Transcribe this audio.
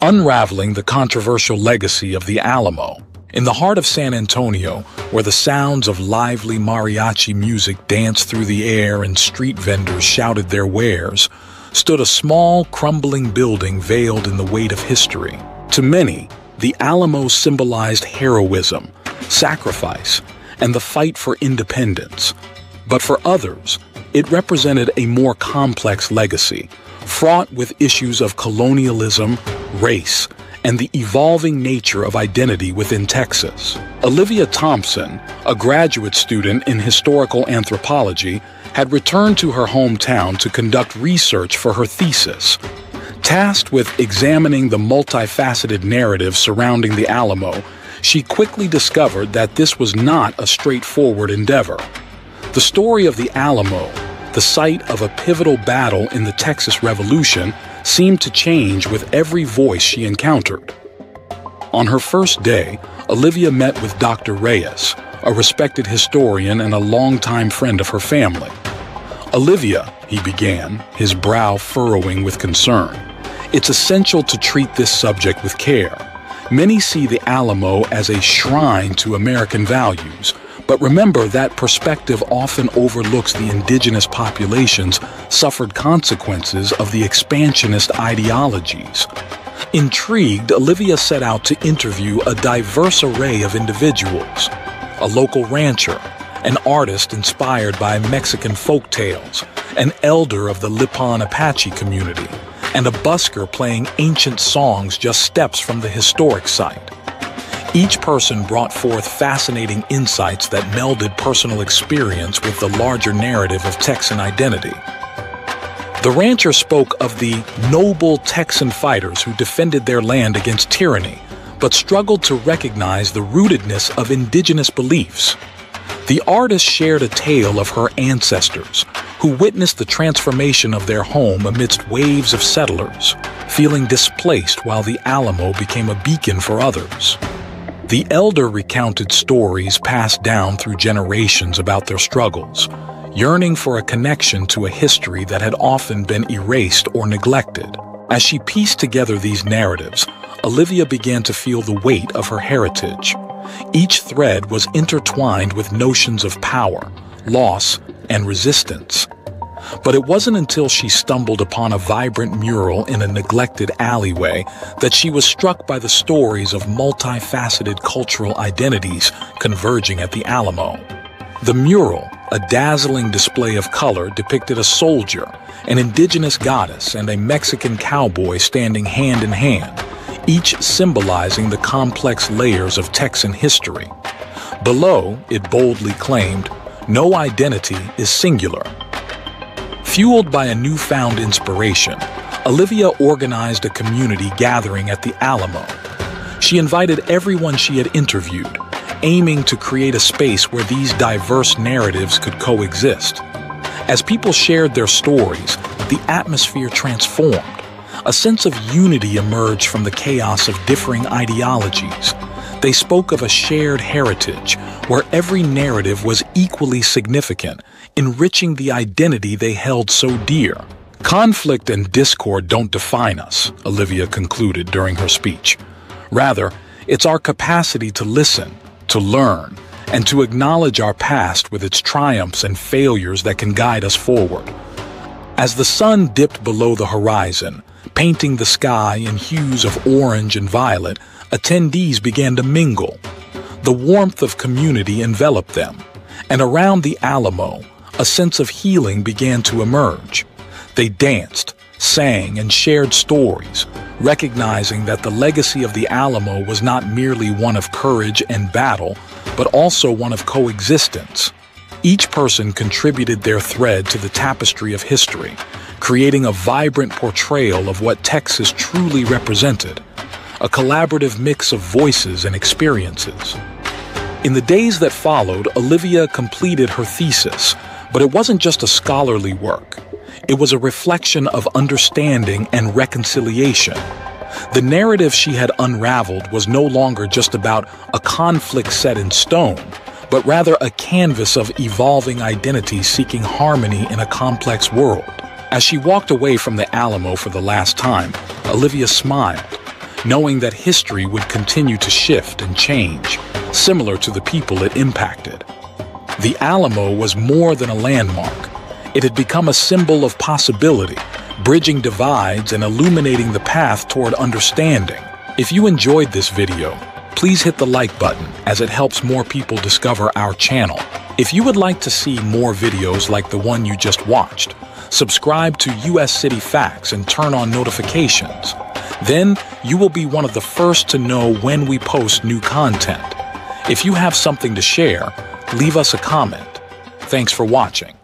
unraveling the controversial legacy of the Alamo. In the heart of San Antonio, where the sounds of lively mariachi music danced through the air and street vendors shouted their wares, stood a small, crumbling building veiled in the weight of history. To many, the Alamo symbolized heroism, sacrifice, and the fight for independence. But for others, it represented a more complex legacy, fraught with issues of colonialism, race, and the evolving nature of identity within Texas. Olivia Thompson, a graduate student in historical anthropology, had returned to her hometown to conduct research for her thesis. Tasked with examining the multifaceted narrative surrounding the Alamo, she quickly discovered that this was not a straightforward endeavor. The story of the Alamo, the site of a pivotal battle in the Texas Revolution, seemed to change with every voice she encountered. On her first day, Olivia met with Dr. Reyes, a respected historian and a longtime friend of her family. "Olivia," he began, his brow furrowing with concern, "it's essential to treat this subject with care. Many see the Alamo as a shrine to American values, but remember that perspective often overlooks the indigenous populations suffered consequences of the expansionist ideologies." Intrigued, Olivia set out to interview a diverse array of individuals: a local rancher, an artist inspired by Mexican folk tales, an elder of the Lipan Apache community, and a busker playing ancient songs just steps from the historic site. Each person brought forth fascinating insights that melded personal experience with the larger narrative of Texan identity. The rancher spoke of the noble Texan fighters who defended their land against tyranny, but struggled to recognize the rootedness of indigenous beliefs. The artist shared a tale of her ancestors, who witnessed the transformation of their home amidst waves of settlers, feeling displaced while the Alamo became a beacon for others. The elder recounted stories passed down through generations about their struggles, yearning for a connection to a history that had often been erased or neglected. As she pieced together these narratives, Olivia began to feel the weight of her heritage. Each thread was intertwined with notions of power, loss, and resistance. But it wasn't until she stumbled upon a vibrant mural in a neglected alleyway that she was struck by the stories of multifaceted cultural identities converging at the Alamo. The mural, a dazzling display of color, depicted a soldier, an indigenous goddess, and a Mexican cowboy standing hand in hand, each symbolizing the complex layers of Texan history. Below, it boldly claimed, "No identity is singular." Fueled by a newfound inspiration, Olivia organized a community gathering at the Alamo. She invited everyone she had interviewed, aiming to create a space where these diverse narratives could coexist. As people shared their stories, the atmosphere transformed. A sense of unity emerged from the chaos of differing ideologies. They spoke of a shared heritage, where every narrative was equally significant, enriching the identity they held so dear. "Conflict and discord don't define us," Olivia concluded during her speech. "Rather, it's our capacity to listen, to learn, and to acknowledge our past with its triumphs and failures that can guide us forward." As the sun dipped below the horizon, painting the sky in hues of orange and violet, attendees began to mingle. The warmth of community enveloped them, and around the Alamo, a sense of healing began to emerge. They danced, sang, and shared stories, recognizing that the legacy of the Alamo was not merely one of courage and battle, but also one of coexistence. Each person contributed their thread to the tapestry of history, creating a vibrant portrayal of what Texas truly represented, a collaborative mix of voices and experiences. In the days that followed, Olivia completed her thesis, but it wasn't just a scholarly work. It was a reflection of understanding and reconciliation. The narrative she had unraveled was no longer just about a conflict set in stone, but rather a canvas of evolving identities seeking harmony in a complex world. As she walked away from the Alamo for the last time, Olivia smiled. knowing that history would continue to shift and change, similar to the people it impacted. The Alamo was more than a landmark. It had become a symbol of possibility, bridging divides and illuminating the path toward understanding. If you enjoyed this video, please hit the like button as it helps more people discover our channel. If you would like to see more videos like the one you just watched, subscribe to US City Facts and turn on notifications. Then you will be one of the first to know when we post new content. If you have something to share, leave us a comment. Thanks for watching.